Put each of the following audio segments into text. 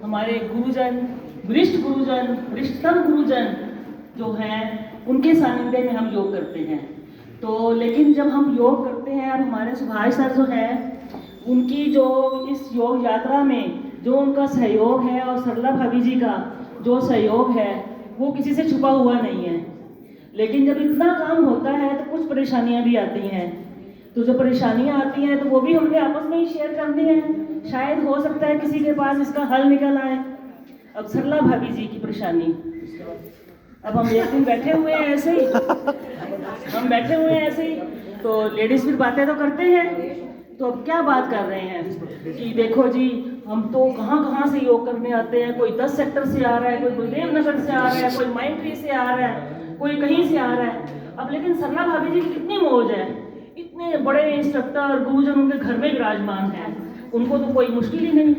हमारे गुरुजन, वरिष्ठतम गुरुजन जो हैं उनके सानिध्य में हम योग करते हैं। तो लेकिन जब हम योग करते हैं, अब हमारे सुभाष सर जो हैं उनकी जो इस योग यात्रा में जो उनका सहयोग है और सरला भाभी जी का जो सहयोग है वो किसी से छुपा हुआ नहीं है। लेकिन जब इतना काम होता है तो कुछ परेशानियां भी आती हैं। तो जो परेशानियां आती हैं तो वो भी हमने आपस में ही शेयर कर दी हैं। शायद हो सकता है किसी के पास इसका हल निकल आए। अब सरला भाभी जी की परेशानी, अब हम एक दिन बैठे हुए हैं ऐसे ही, तो लेडीज फिर बातें तो करते हैं। तो अब क्या बात कर रहे हैं कि देखो जी, हम तो कहाँ से योग करने आते हैं। कोई 10 सेक्टर से आ रहा है, कोई गुरुदेव नगर से आ रहा है, कोई माइंट्री से आ रहा है, कोई कहीं से आ रहा है। अब लेकिन सरला भाभी जी की कितनी मौज है, इतने बड़े इंस्ट्रक्टर गुरुजन उनके घर में विराजमान है, उनको तो कोई मुश्किल ही नहीं।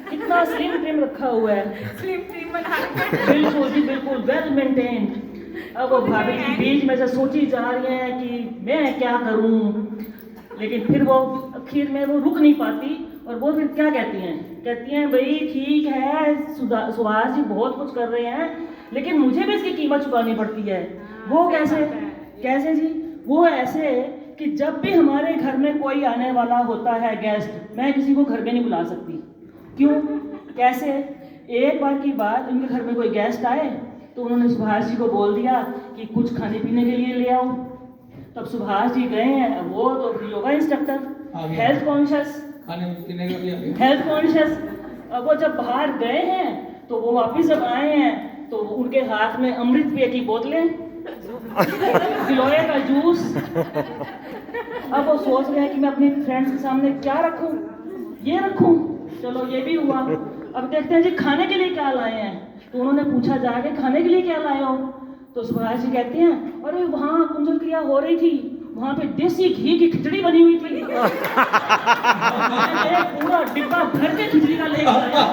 कितना स्लिम ट्रिम रखा हुआ है, बिल्कुल जी बिल्कुल, वेल मेंटेन्ड। अब वो भाभी जी बीच में से सोची जा रही हैं कि मैं क्या करूं, लेकिन फिर वो आखिर में वो रुक नहीं पाती और वो फिर क्या कहती हैं भाई ठीक है सुभाष जी बहुत कुछ कर रहे हैं, लेकिन मुझे भी इसकी कीमत चुकानी पड़ती है। वो कैसे जी? वो ऐसे कि जब भी हमारे घर में कोई आने वाला होता है गेस्ट, मैं किसी को घर में नहीं बुला सकती। क्यों? कैसे? एक बार की बात, इनके घर में कोई गेस्ट आए तो उन्होंने सुभाष जी को बोल दिया कि कुछ खाने पीने के लिए ले आओ। तब सुभाष जी गए हैं, वो तो योगा इंस्ट्रक्टर, हेल्थ कॉन्शियस। अब वो जब बाहर गए हैं तो वो वापस जब आए हैं तो उनके हाथ में अमृत पेय की बोतलें, गिलोय का जूस। अब वो सोच रहे हैं कि मैं अपनी फ्रेंड्स के सामने क्या रखूं, ये रखूं। चलो ये भी हुआ। अब देखते हैं जी खाने के लिए क्या लाए हैं। तो उन्होंने पूछा जाके खाने के लिए क्या लाए हो। तो सुभाष जी कहते हैं अरे वहाँ कुंजल क्रिया हो रही थी, वहाँ पे देसी घी की खिचड़ी बनी हुई थी। पूरा डिब्बा भर के खिचड़ी का ले आया।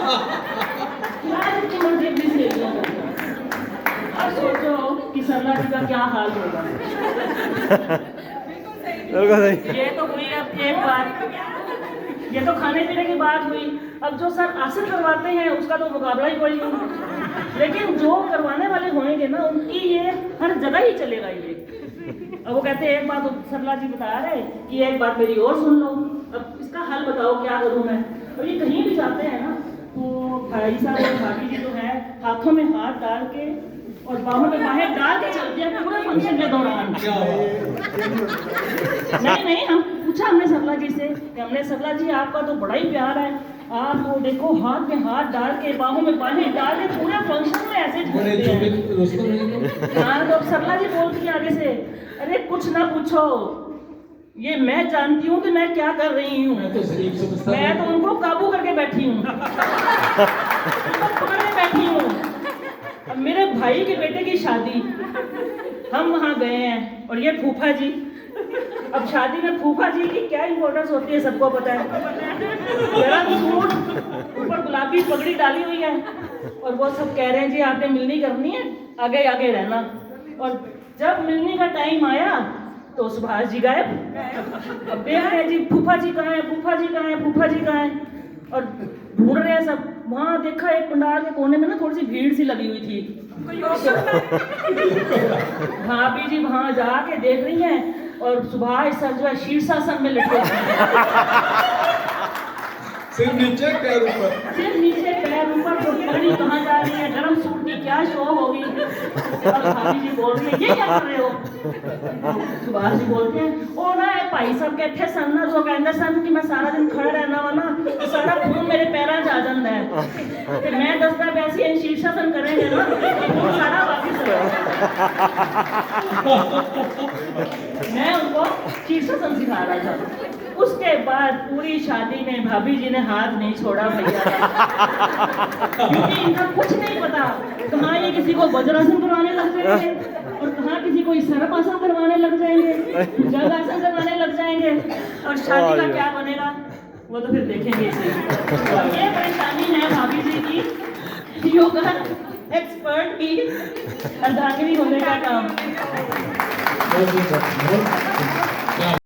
अब सोचो कि सरला जी का क्या हाल होगा। ये तो हुई अब एक बात, ये तो खाने पीने की बात हुई। अब जो सर आसन करवाते हैं उसका तो मुकाबला ही कोई नहीं, लेकिन जो करवाने वाले होंगे ना उनकी ये हर जगह ही चलेगा ये। अब वो कहते हैं एक बात सरला जी बता रहे कि एक बात मेरी और सुन लो, अब इसका हल बताओ क्या करूं मैं। और ये कहीं भी जाते हैं ना तो भाई साहब और भाभी जी तो है, हाथों में हाथ डाल के और बाहों में बाहें डाल के चलते हैं पूरे फंक्शन के दौरान। नहीं, हम पूछा हमने सरला जी से, हमने सरला जी आपका तो बड़ा ही प्यार है, आप वो देखो हाथ में हाथ डाल के बाहों में बाहें डाल के पूरे फंक्शन में ऐसे झूमते हैं। हाँ, तो सरला जी बोलती है आगे से, अरे कुछ ना पूछो, ये मैं जानती हूँ कि मैं क्या कर रही हूँ। मैं तो उनको काबू करके बैठी हूँ, पकड़े बैठी हूँ। अब मेरे भाई के बेटे की शादी, हम वहाँ गए हैं और ये फूफा जी। अब शादी में फूफा जी की क्या इम्पोर्टेंस होती है सबको पता है। गरम सूट, ऊपर गुलाबी पगड़ी डाली हुई है और वो सब कह रहे हैं जी आपने मिलनी करनी है, आगे आगे रहना। और जब मिलने का टाइम आया तो सुभाष जी गायब। अब देख रहे हैं जी फूफा जी कहाँ है, फूफा जी कहाँ है, फूफा जी कहाँ है, और ढूंढ रहे हैं सब। वहाँ देखा एक पंडाल के कोने में ना थोड़ी सी भीड़ सी लगी हुई थी। भाभी जी वहाँ जाके देख रही हैं और सुभाष सर जो है शीर्षासन में लटके सिर्फ नीचे पैर ऊपर, तो पगड़ी कहाँ जा रही है, गरम सूट की क्या शो होगी। और भाभी जी बोल रही है ये क्या कर रहे हो। सुभाष जी बोलते हैं ओ ना भाई साहब कहते सन ना जो कहते सन कि मैं सारा दिन खड़ा रहना वा ना तो सारा खून मेरे पैरों जा जाता है, तो मैं दसदा पैसे शीर्षासन करेंगे ना तो सारा वापिस मैं उनको शीर्षासन सिखा रहा था। उसके बाद पूरी शादी में भाभी जी ने हाथ नहीं छोड़ा भैया का, क्योंकि इनका कुछ नहीं पता कहाँ ये किसी को वज्रासन करवाने लग जाएंगे और कहाँ किसी को सर्पासन करवाने लग जाएंगे, जगासन करवाने लग जाएंगे, और शादी का क्या बनेगा वो तो फिर देखेंगे इसे। तो ये परेशानी है भाभी जी की योगा एक्सपर्ट की अर्धांगिनी होने का काम।